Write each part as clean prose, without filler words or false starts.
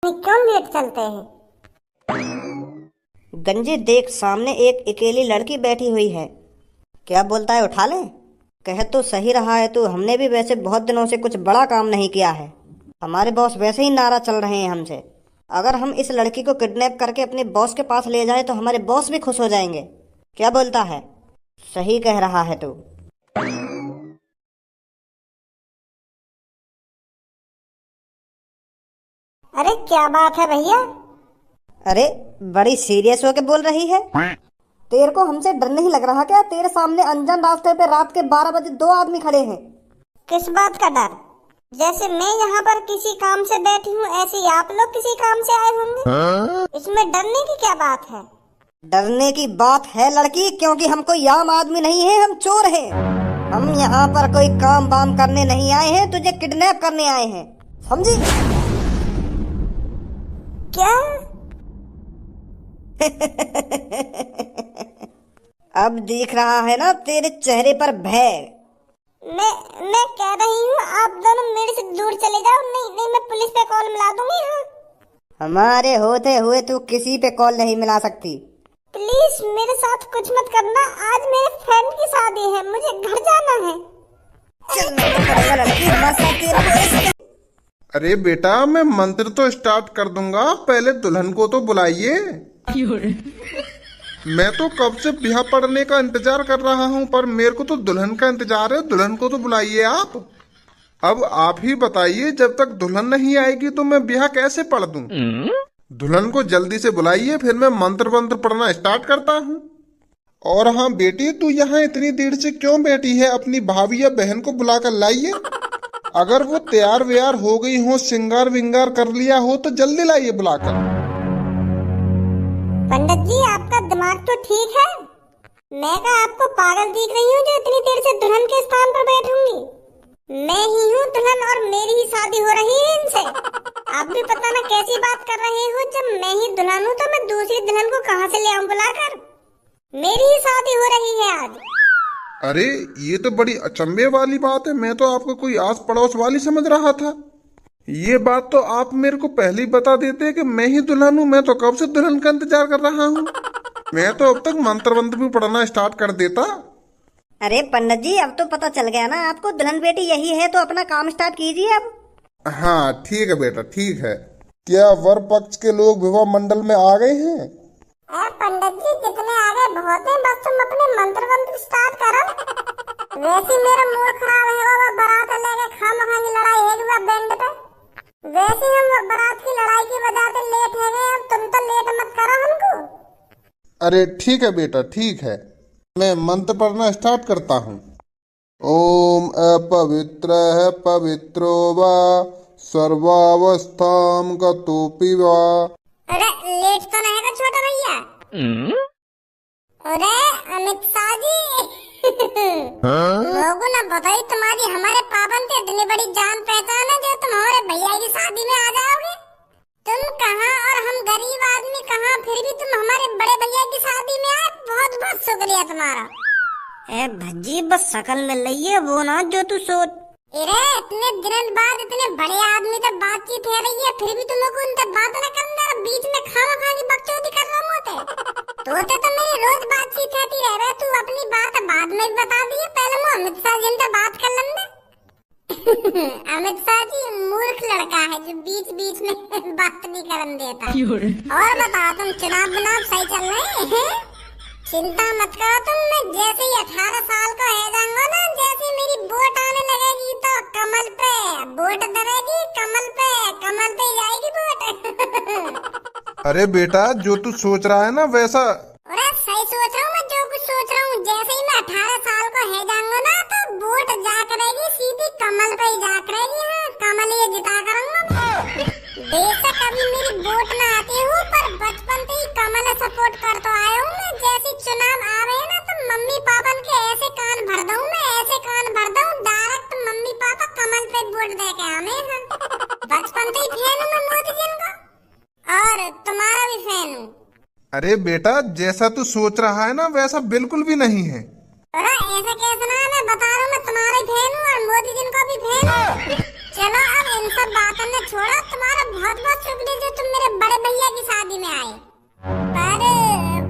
क्यों लेट चलते हैं? गंजी देख, सामने एक अकेली लड़की बैठी हुई है। क्या बोलता है, उठा ले? कह तो सही रहा है तू। हमने भी वैसे बहुत दिनों से कुछ बड़ा काम नहीं किया है। हमारे बॉस वैसे ही नाराज चल रहे हैं हमसे। अगर हम इस लड़की को किडनैप करके अपने बॉस के पास ले जाए तो हमारे बॉस भी खुश हो जाएंगे। क्या बोलता है? सही कह रहा है तू। अरे क्या बात है भैया? अरे बड़ी सीरियस होके बोल रही है। तेरे को हमसे डर नहीं लग रहा क्या? तेरे सामने अनजान रास्ते पे रात के 12 बजे 2 आदमी खड़े हैं। किस बात का डर? जैसे मैं यहाँ पर किसी काम से बैठी हूँ, ऐसे ही आप लोग किसी काम से आए होंगे। इसमें डरने की क्या बात है? डरने की बात है लड़की, क्योंकि हम कोई आम आदमी नहीं है, हम चोर हैं। हम यहाँ पर कोई काम वाम करने नहीं आए हैं, तुझे किडनैप करने आए हैं, समझी? क्या? अब दिख रहा है ना तेरे चेहरे पर भय? मैं कह रही हूँ आप दोनों मेरे से दूर चले जाओ। नहीं नहीं, मैं पुलिस पे कॉल मिला दूंगी। हाँ, हमारे होते हुए तू किसी पे कॉल नहीं मिला सकती। प्लीज मेरे साथ कुछ मत करना। आज मेरे फ्रेंड की शादी है, मुझे घर जाना है। चलना तो पड़ेगा लड़की, हमारे साथ तेरा कोई। अरे बेटा, मैं मंत्र तो स्टार्ट कर दूंगा, पहले दुल्हन को तो बुलाइए। मैं तो कब से ब्याह पड़ने का इंतजार कर रहा हूँ, पर मेरे को तो दुल्हन का इंतजार है। दुल्हन को तो बुलाइए आप। अब आप ही बताइए, जब तक दुल्हन नहीं आएगी तो मैं ब्याह कैसे पढ़ दूं? दुल्हन को जल्दी से बुलाइए, फिर मैं मंत्र वंत्र पढ़ना स्टार्ट करता हूँ। और हाँ बेटी, तू यहाँ इतनी देर से क्यों बैठी है? अपनी भाभी या बहन को बुलाकर लाइए। अगर वो तैयार व्यार हो गई हो, श्रृंगार विंगार कर लिया हो, तो जल्दी लाइए बुलाकर। पंडित जी, आपका दिमाग तो ठीक है। मैं क्या आपको पागल दिख रही हूँ जो इतनी देर से दुल्हन के स्थान पर बैठूंगी? मैं ही हूँ दुल्हन और मेरी ही शादी हो रही है इनसे। आप भी पता ना कैसी बात कर रहे हो। जब मैं ही दुल्हन हूँ तो मैं दूसरी दुल्हन को कहाँ से ले आऊँ बुलाकर? मेरी ही शादी हो रही है आज। अरे ये तो बड़ी अचंभे वाली बात है। मैं तो आपको कोई आस पड़ोस वाली समझ रहा था। ये बात तो आप मेरे को पहले ही बता देते कि मैं ही दुल्हन हूँ। मैं तो कब से दुल्हन का इंतजार कर रहा हूँ। मैं तो अब तक मंत्र वंत्र भी पढ़ना स्टार्ट कर देता। अरे पंडित जी, अब तो पता चल गया ना आपको, दुल्हन बेटी यही है, तो अपना काम स्टार्ट कीजिए अब। हाँ ठीक है बेटा, ठीक है। क्या वर पक्ष के लोग विवाह मंडल में आ गए हैं? पंडित जी, जितने आ गए बहुत है, बस तुम अपने मंत्र वंत्र स्टार्ट करो। वैसे मेरा मूड खराब है बाबा, बारात लेके खामखा की लड़ाई है कि बैंड पे। वैसे हम बारात की लड़ाई की वजह से लेट हो गए। अब तुम तो लेट मत करो हमको। अरे ठीक है बेटा, ठीक है। मैं मंत्र पढ़ना स्टार्ट करता हूँ। ओम अपवित्र पवित्रो वा सर्वावस्थाम गतोपि वा। अरे लेट तो नहीं है छोटा भैया? अरे अमित शाह जी, लोगों ने बताई तुम्हारी हमारे पाबंद से इतनी बड़ी जान पहचान है जो तुम हमारे भैया की शादी में आ जाओगे। तुम कहाँ और हम गरीब आदमी कहाँ, फिर भी तुम हमारे बड़े भैया की शादी में आए। बहुत बहुत शुक्रिया तुम्हारा। ए भज्जी, बस शकल मिल रही है वो ना जो तू सोच। अरे इतने दिनों बाद इतने बड़े आदमी तो बातचीत हो रही है, फिर भी तुम लोग उनसे बात न करना, बीच में खाना की बकचोदी कर रहे होते तो मेरी रोज बातचीत रहती रहे। तू अपनी बात बाद में भी बता दिए, पहले मैं अमित शाह जी से बात कर लेंगे। अमित शाह जी मूर्ख लड़का है जो बीच बीच में बात नहीं करने देता। और बताओ, तुम चुनाव सही चल रहे हैं? चिंता मत करो तुम। मैं जैसे ही 18 साल का हो जाऊंगा ना, जैसे मेरी वोट आने लगेगी तो कमल पे वोट दबेगी, कमल पे जाएगी वोट। अरे बेटा, जो तू सोच रहा है ना वैसा। अरे सही सोच रहा हूँ मैं, जो कुछ सोच रहा हूँ। जैसे ही मैं 18 साल का हो जाऊंगा ना तो वोट जा करेगी सीधी कमल पे ही जा करेगी। हाँ, कमल ही जिता करूंगा। बेशक अभी मेरी वोट ना आती हूँ, पर बचपन से ही कमल सपोर्ट करता आया हूँ मैं। जैसे चुनाव आ रहे हैं ना तो मम्मी पापा के ऐसे कान भर दूँ मैं, ऐसे कान भर दूँ, डायरेक्ट मम्मी पापा कमल पे वोट दे के आने हैं। बचपन से ही फैन हूँ मैं मोदी जी का, और तुम्हारा भी फैन हूँ। अरे बेटा, जैसा तू सोच रहा है ना वैसा बिल्कुल भी नहीं है। अरे ऐसा कैसे ना है? मैं बता रहा हूँ, मैं तुम्हारा फैन हूँ और मोदी जी का भी फैन हूँ। चलो अब इन सब बातों ने छोड़ो, तुम्हारा बहुत बहुत के लिए जो तुम मेरे बड़े भैया की शादी में आए।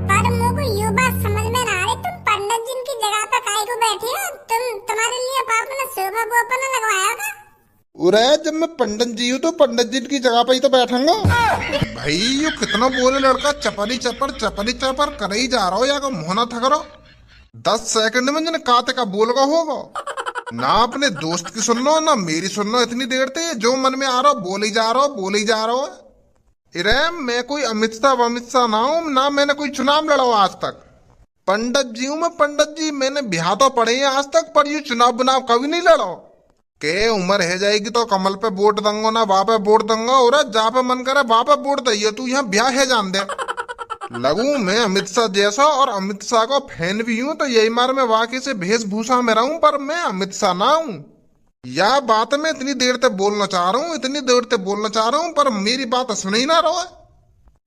पर मुझको ये बात समझ में ना आ रही, तुम पंडित जी की जगह पे काहे को बैठी हो? तुम्हारे लिए पाप ने सोफा वोफा ना लगवाया था? अरे जब मैं पंडित जी हूँ तो पंडित जी की जगह पे ही तो बैठूंगा। भाई ये कितना बोले लड़का, चपरी चपर कर ही जा रहा हो या मोहना थक रहा। 10 सेकंड में जने काते का बोलगा होगा ना, अपने दोस्त की सुन लो ना मेरी सुन लो। इतनी देर ते जो मन में आ रहा हो बोले जा रहा हो। अरे मैं कोई अमित शाह ना हूं ना, मैंने कोई चुनाव लड़ा हो आज तक। पंडित जी हूं मैं, पंडित जी। मैंने ब्याह तो पढ़े हैं आज तक, पर ये चुनाव बुनाव कभी नहीं लड़ा। के उम्र है जाएगी तो कमल पे वोट दूंगा ना वहां पे वोट दूंगा, और जहाँ पे मन करे वहां पे वोट दिए। तू यहाँ ब्याह है जान दे। लगू मैं अमित शाह जैसा, और अमित शाह का फैन भी हूँ, तो यही मार मैं वाकई से वेशभूषा में रहूं, पर मैं अमित शाह ना हूँ। यह बात मैं इतनी देर तक बोलना चाह रहा हूँ, पर मेरी बात सुन ही ना रहा है।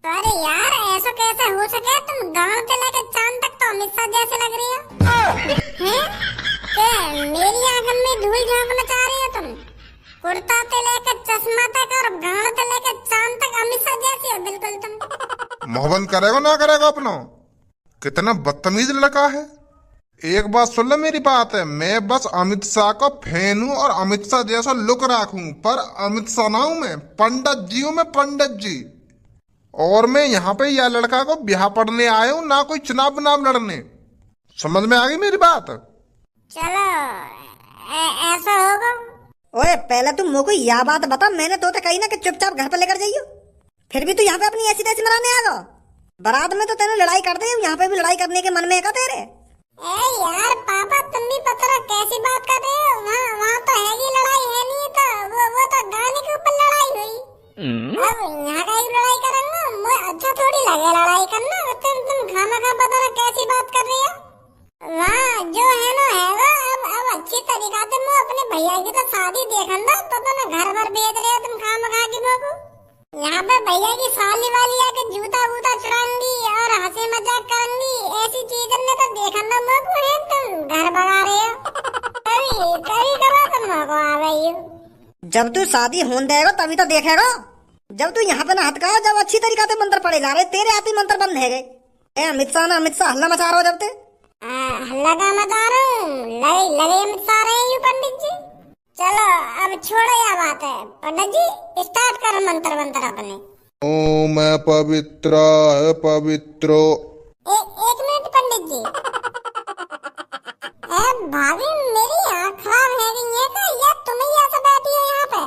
अरे यार ऐसा कैसे हो सके? तुम गांव से लेकर चांद तक तो अमित शाह जैसे लग रही हो। हैं? मेरी आंगन में धूल झोंकना चाह रही हो तुम? कुर्ता से लेकर चश्मा तक और गांव से लेकर चांद तक अमित शाह जैसी हो बिल्कुल तुम। मोहब्बत करेगा ना करेगा अपना? कितना बदतमीज लड़का है। एक बात सुन ले मेरी बात है, मैं बस अमित शाह का फैन हूँ और अमित शाह जैसा लुक रखूं, पर अमित शाह ना हूं मैं, पंडित जी हूँ मैं, पंडित जी। और मैं यहाँ पे या लड़का को ब्याह पढ़ने आया हूँ, ना कोई चुनाव बनाव लड़ने। समझ में आ गई मेरी बात? चलो ऐसा होगा। ओए पहले तुम मुझको यह बात बता, मैंने तो कही ना कि चुपचाप घर पे लेकर जाइयो, फिर भी तू यहाँ पे अपनी ऐसी तैसी मनाने आ गया। बारात में तो तेने लड़ाई कर दी, यहाँ पे भी लड़ाई करने के मन में है तेरे? ए यार पापा तुम भी पता रहा कैसी बात कर रहे हो? वहाँ तो है ही लड़ाई है नहीं, तो वो तो गाने के ऊपर लड़ाई हुई। अब यहाँ का ही लड़ाई करेंगे, मुझे अच्छा थोड़ी लगे लड़ाई करना। तुम खाना खा पता रहा कैसी बात कर रही हो? वहाँ जो है ना है वो। अब अच्छी तरीका से मैं अपने भैया की तो शादी देखन दो, तो तुम घर भर बेच रहे हो तुम खाना खा के मोको। यहाँ पे भैया की साली वाली आके जूता वूता चुराएंगी और हंसी मजाक करेंगी, ऐसी चीजों ने तो देखन दो मोको। है तुम घर भगा रहे हो, कभी कभी तुम मोको आ गई हो। जब तू शादी होने देगा तभी तो देखेगा। जब तू यहाँ पे ना हटका, जब अच्छी तरीका से मंत्र पड़े जा रहे, तेरे हाथ ही मंत्र बंद है गए। अमित शाह ना अमित शाह हल्ला मचा रहा हो जब ते। हल्ला का मचा रहा हूँ, लगे अमित शाह रहे हैं पंडित जी। चलो अब छोड़ो यह बात है, पंडित जी स्टार्ट करो मंत्र अपने। ओम पवित्र पवित्रो। एक मिनट पंडित जी। भाभी मेरी आँख खराब है गई है क्या, या तुम ही ऐसे बैठी हो यहाँ पे?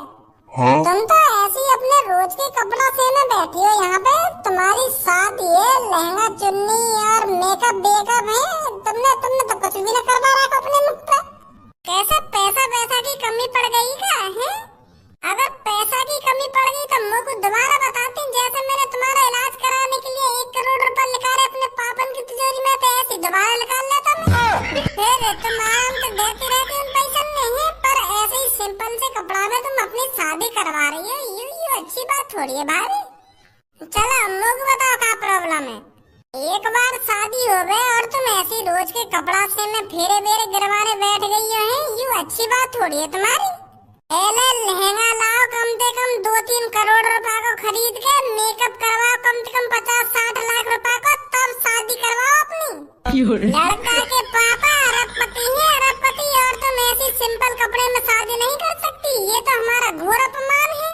हाँ? तुम तो ऐसे ही अपने रोज के कपड़ा से में बैठी हो यहाँ पे। तुम्हारी शादी है, लहंगा चुन्नी और मेकअप बेकअप है, तुमने तो कुछ भी न करवा रखा अपने मुख पे। कैसे पैसा की कमी पड़ गई क्या है? अगर पैसा की कमी पड़ गई तो मुझको दोबारा बताती, जैसे मैंने तुम्हारा इलाज कराने के लिए 1 करोड़ रुपए निकाले अपने पापन की तिजोरी में, तो ऐसे दोबारा निकाल लेता मैं। फिर तुम आराम से देती रहती उन पैसे नहीं, पर ऐसे ही सिंपल से कपड़ा में तुम अपनी शादी करवा रही हो, ये अच्छी बात थोड़ी है भाभी। चलो मुझको बताओ क्या प्रॉब्लम है? एक बार शादी हो गए और तुम ऐसी रोज के कपड़ा से में फेरे बेरे गिरवाने बैठ गई हो, ये अच्छी बात थोड़ी है तुम्हारी। पहले लहंगा लाओ कम से कम 2-3 करोड़ रुपए को खरीद के, मेकअप करवाओ कम से कम 50-60 लाख रुपए को, तब शादी करवाओ अपनी। लड़का के पापा अरबपति हैं, अरबपति, और तुम ऐसी सिंपल कपड़े में शादी नहीं कर सकती, ये तो हमारा घोर अपमान है।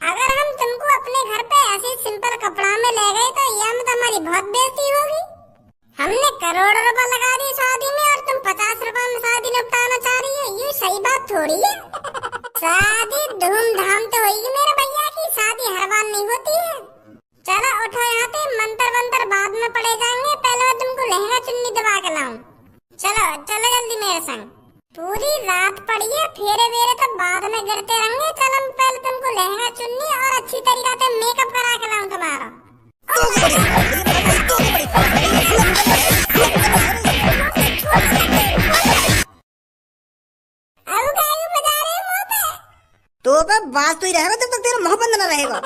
अगर हम तुमको अपने घर पे ऐसे सिंपल कपड़ा में ले गए तो यह में हमारी बहुत बेइज्जती होगी। हमने करोड़ रुपए लगा दिए शादी में और तुम 50 रुपए में शादी निपटाना चाह रही हो, ये सही बात थोड़ी है। शादी धूमधाम तो होगी मेरे भैया की, शादी हर बार नहीं होती है। चलो उठो यहाँ से, मंत्र बाद में पड़े जाएंगे, पहले मैं तुमको लहंगा चुन्नी दबा के लाऊं। चलो जल्दी मेरे संग। पूरी रात पड़िए, फेरे वेरे तो बाद में गिरते रहेंगे। चलो पहले तुमको लहंगा चुन्नी और अच्छी तरीका से मेकअप करा के लाऊं तुम्हारा। तो बात तो ही रहेगा जब तक तेरा मुंह बंद न रहेगा।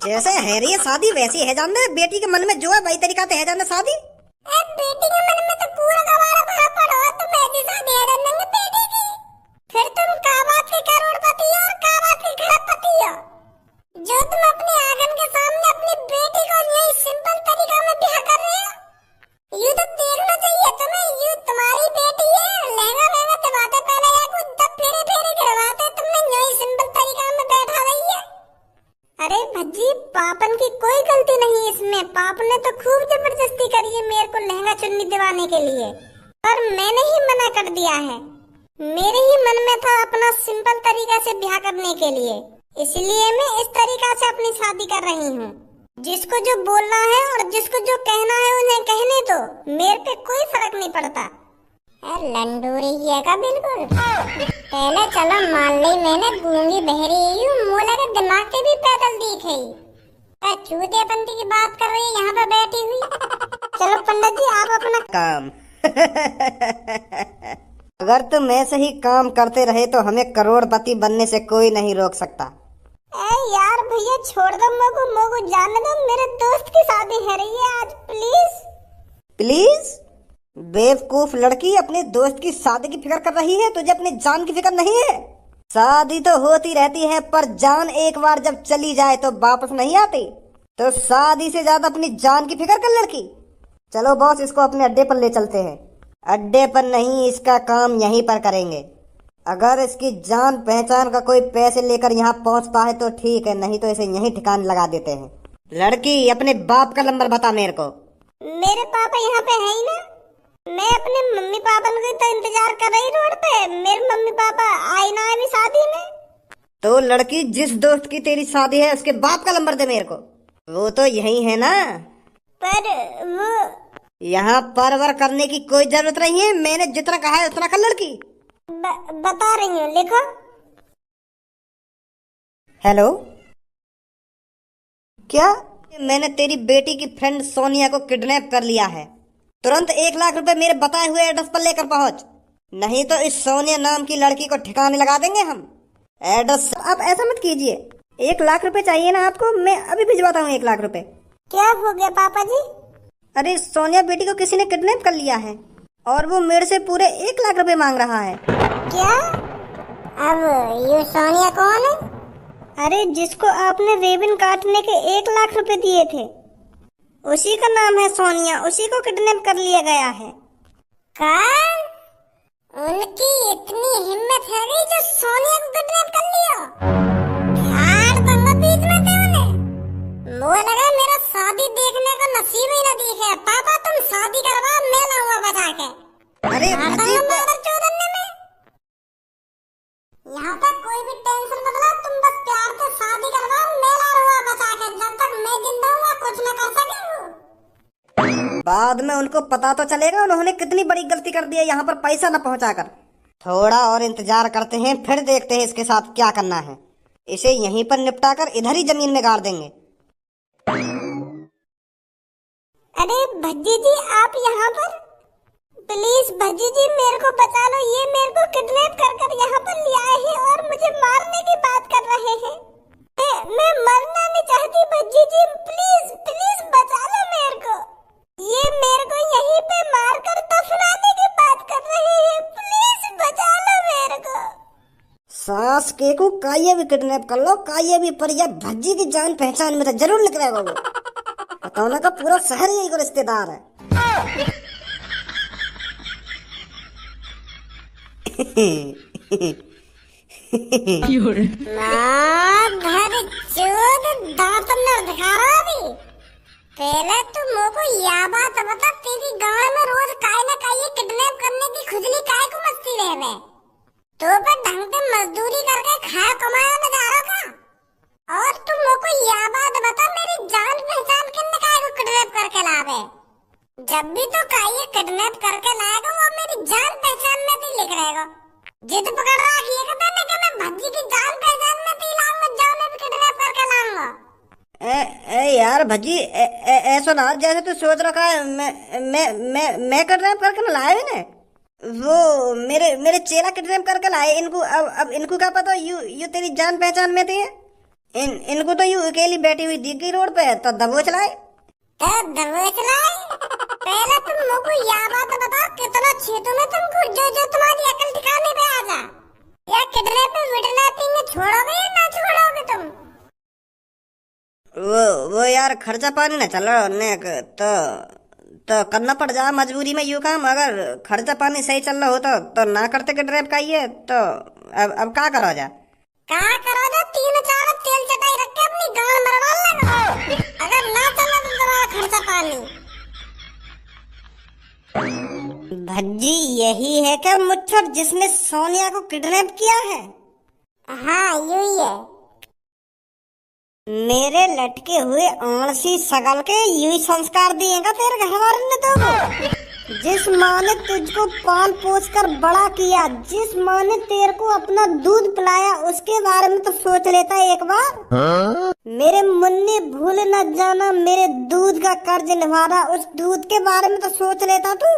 जैसे है रही है शादी वैसी है जान दे, बेटी के मन में जो है वही तरीका से है जान दे शादी। बेटी के मन में तो पूरा गवारा भरा पड़ा है, तुम ऐसी शादी है देंगे बेटी की। फिर तुम का बात के करोड़पति हो और का बात के खरबपति हो? जो तुम अपने आंगन अरे भज्जी, पापन की कोई गलती नहीं इसमें। पाप ने तो खूब जबरदस्ती करी है मेरे को लहंगा चुन्नी दिवाने के लिए, पर मैंने ही मना कर दिया है। मेरे ही मन में था अपना सिंपल तरीका से ब्याह करने के लिए, इसलिए मैं इस तरीका से अपनी शादी कर रही हूँ। जिसको जो बोलना है और जिसको जो कहना है उन्हें कहने दो, मेरे पे कोई फर्क नहीं पड़ता। लंडूरी है का बिल्कुल। पहले चलो मान ली मैंने गूंगी बहरी हूँ, मोला के दिमाग के भी पैदल दिख है। चूतियापंती की बात कर रही है यहाँ पे बैठी हुई। चलो पंडित जी आप अपना काम अगर तुम ऐसे ही काम करते रहे तो हमें करोड़पति बनने से कोई नहीं रोक सकता। यार भैया छोड़ दो, मोगू जाने दो। मेरे दोस्त की शादी है रही है आज, प्लीज। प्लीज? बेवकूफ लड़की, अपने दोस्त की शादी की फिक्र कर रही है, तुझे अपनी जान की फिक्र नहीं है? शादी तो होती रहती है, पर जान एक बार जब चली जाए तो वापस नहीं आती। तो शादी से ज्यादा अपनी जान की फिक्र कर लड़की। चलो बॉस, इसको अपने अड्डे पर ले चलते हैं। अड्डे पर नहीं, इसका काम यहीं पर करेंगे। अगर इसकी जान पहचान का कोई पैसे लेकर यहाँ पहुँचता है तो ठीक है, नहीं तो इसे यहीं ठिकाने लगा देते हैं। लड़की, अपने बाप का नंबर बता मेरे को। मेरे पापा यहाँ पे है ही ना। मैं अपने मम्मी पापा को तो इंतजार कर रही रोड पे। मेरे मम्मी पापा आए ना अभी शादी में। तो लड़की, जिस दोस्त की तेरी शादी है उसके बाप का नंबर दे मेरे को। वो तो यही है ना? पर वो यहाँ परवर करने की कोई जरूरत नहीं है, मैंने जितना कहा है उतना कर लड़की। बता रही हूँ, लिखो। हेलो, क्या? मैंने तेरी बेटी की फ्रेंड सोनिया को किडनैप कर लिया है। तुरंत 1 लाख रुपए मेरे बताए हुए एड्रेस पर लेकर पहुंच, नहीं तो इस सोनिया नाम की लड़की को ठिकाने लगा देंगे हम। एड्रेस। आप ऐसा मत कीजिए। 1 लाख रुपए चाहिए ना आपको? मैं अभी भिजवाता हूँ 1 लाख रुपए। क्या हो गया पापा जी? अरे सोनिया बेटी को किसी ने किडनैप कर लिया है और वो मेरे से पूरे 1 लाख रुपए मांग रहा है। क्या? अब ये सोनिया कौन है? अरे जिसको आपने रेबिन काटने के 1 लाख रुपए दिए थे, उसी का नाम है सोनिया। उसी को किडनैप कर लिया गया है। कौन? उनकी इतनी हिम्मत है गई जो सोनिया को किडनैप कर लिया? यार तुम बीच में थे उन्हें। वो लगा मेरा शादी देखने को नसीब ही न दिखे। पापा तुम शादी करवा, मैं लाऊंगा बचा के। अरे यहाँ पे कोई भी टेंशन मत लो, तुम बस प्यार से शादी करवाओ, मैं ला रहा बचा के। जब तक मैं जिंदा हूँ कुछ न कर सकेंगे। बाद में उनको पता तो चलेगा उन्होंने कितनी बड़ी गलती कर दी है यहाँ पर पैसा न पहुँचाकर। थोड़ा और इंतजार करते हैं, फिर देखते हैं इसके साथ क्या करना है। इसे यहीं पर निपटाकर इधर ही जमीन में गाड़ देंगे। अरे भज्जी जी आप यहाँ पर? प्लीज भज्जी जी मेरे को बचा लो। ये मेरे को किडनैप कर यहाँ पर ले आए हैं और मुझे मारने की बात कर रहे हैं। मैं मरना नहीं चाहती भज्जी जी, प्लीज प्लीज बचा लो मेरे को। ये मेरे को यहीं पे मारकर दफनाने की बात कर रहे हैं, प्लीज बचा लो मेरे को। सास के को काये भी किडनैप कर लो, काये भी, पर यह भज्जी की जान पहचान में तो जरूर लिख रहेगा वो। बताओ का पूरा शहर यही को रिश्तेदार है। घर चोद दांत न दिखा रहा अभी। पहले तू मुझको यह बात बता, तेरी गांव में रोज काय न काय किडनैप करने की खुजली काय को मस्ती रहे? तो पर ढंग से मजदूरी करके खाया कमाया न जा रहा का? और तू मुझको यह बात बता, मेरी जान पहचान किन्ने काय को किडनैप करके लावे? जब भी तो काय किडनैप करके लाएगा वो मेरी जान पहचान में भी लिख रहेगा। जिद पकड़ रहा है ये कहता है कि मैं भज्जी की जान पहचान में भी लाऊंगा, जान में भी किडनैप करके लाऊंगा। यार भज्जी, ऐसा ना जैसे तू सोच रखा है मैं किडनैप करके न लाए ने। वो मेरे चेला किडनैप करके लाए इनको। अब इनको क्या पता यू तेरी जान पहचान में थी। इनको तो यूं अकेली बैठी हुई दिख गई रोड पे तो दबोच लाए। पहले तुम मुझको यह बात बताओ, कितना छेदों में तुमको जो तुम्हारी अकल ठिकाने पे आ जा। या किडनैपिंग छोड़ोगे या ना छोड़ोगे तुम? वो यार खर्चा पानी न चल रहा ने तो करना पड़ जा मजबूरी में यूं काम। अगर खर्चा पानी सही चल रहा होता तो ना करते किडनैप का ये तो अब क्या करो जा? क्या करो जा? 3-4 तेल चटाई रख के अपनी गांड यही है क्या मुच्छर जिसने सोनिया को किडनैप किया है? हाँ यही है। मेरे लटके हुए आलसी सगल के यही संस्कार दिएगा तेरे घर वाले ने तो। जिस माँ ने तुझको पाल पोस कर बड़ा किया, जिस माँ ने तेरे को अपना दूध पिलाया, उसके बारे में तो सोच लेता एक बार। मेरे मुन्नी भूल न जाना मेरे दूध का कर्ज निभाना, उस दूध के बारे में तो सोच लेता तू।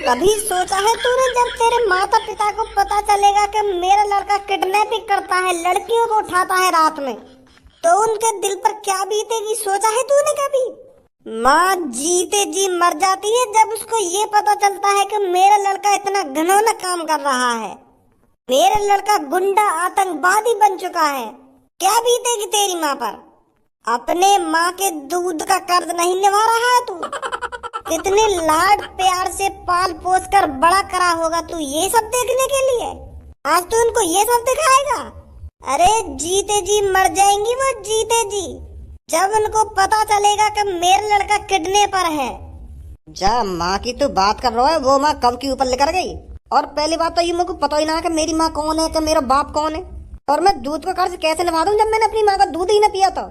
कभी सोचा है तूने जब तेरे माता पिता को पता चलेगा कि मेरा लड़का किडनैपिंग करता है, लड़कियों को उठाता है रात में, तो उनके दिल पर क्या बीतेगी? सोचा है तूने कभी? माँ जीते जी मर जाती है जब उसको ये पता चलता है कि मेरा लड़का इतना घिनौना काम कर रहा है, मेरा लड़का गुंडा आतंकवादी बन चुका है। क्या बीतेगी तेरी माँ पर? अपने माँ के दूध का कर्ज नहीं निभा रहा है तू? कितने लाड प्यार से पाल पोस कर बड़ा करा होगा तू ये सब देखने के लिए? आज तू उनको ये सब दिखाएगा? अरे जीते जी मर जाएंगी वो, जीते जी, जब उनको पता चलेगा कि मेरा लड़का किडनैपर है। जा माँ की तो बात कर रहा है, वो माँ कब की ऊपर लेकर गई। और पहली बात तो ये मुझको पता ही ना कि मेरी माँ कौन है, कि मेरा बाप कौन है, और मैं दूध का कर्ज कैसे निभा दूं जब मैंने अपनी माँ का दूध ही ना पिया तो।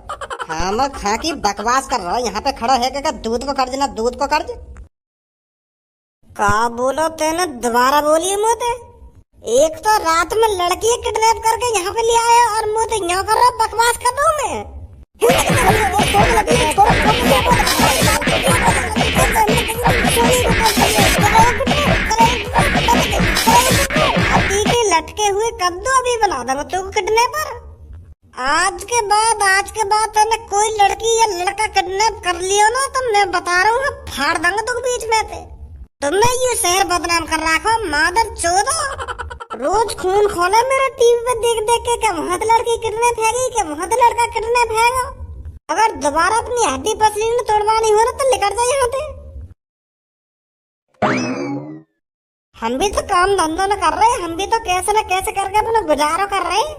हाँ मैं खा की बकवास कर रहा हूँ, यहाँ पे खड़ा है क्या दूध को कर्ज ना दूध को कर्ज। का बोलो तेने? दोबारा बोलिए मोते। एक तो रात में लड़की किडनैप करके यहाँ पे ले आया और मोते यहाँ कर रहा बकवास कर रहा हूँ मैं। लटके हुए कद्दू अभी बना दूंगा तू किडनैपर। आज के बाद तूने कोई लड़की या लड़का किडनैप कर लिया ना तो मैं बता रहा हूँ फाड़ दूंगा तू बीच में से। तुमने ये शहर बदनाम कर रखा मादर चौदह। रोज खून खोला मेरा टीवी पे देख देख के क्या वहाँ लड़की किडनैप है गई, क्या वहाँ लड़का किडनैप है। अगर दोबारा अपनी हड्डी पसली में तोड़वानी हो ना तो लेकर जा यहाँ पे। हम भी तो काम धंधा न कर रहे हैं, हम भी तो कैसे न कैसे करके अपना गुजारा कर रहे हैं।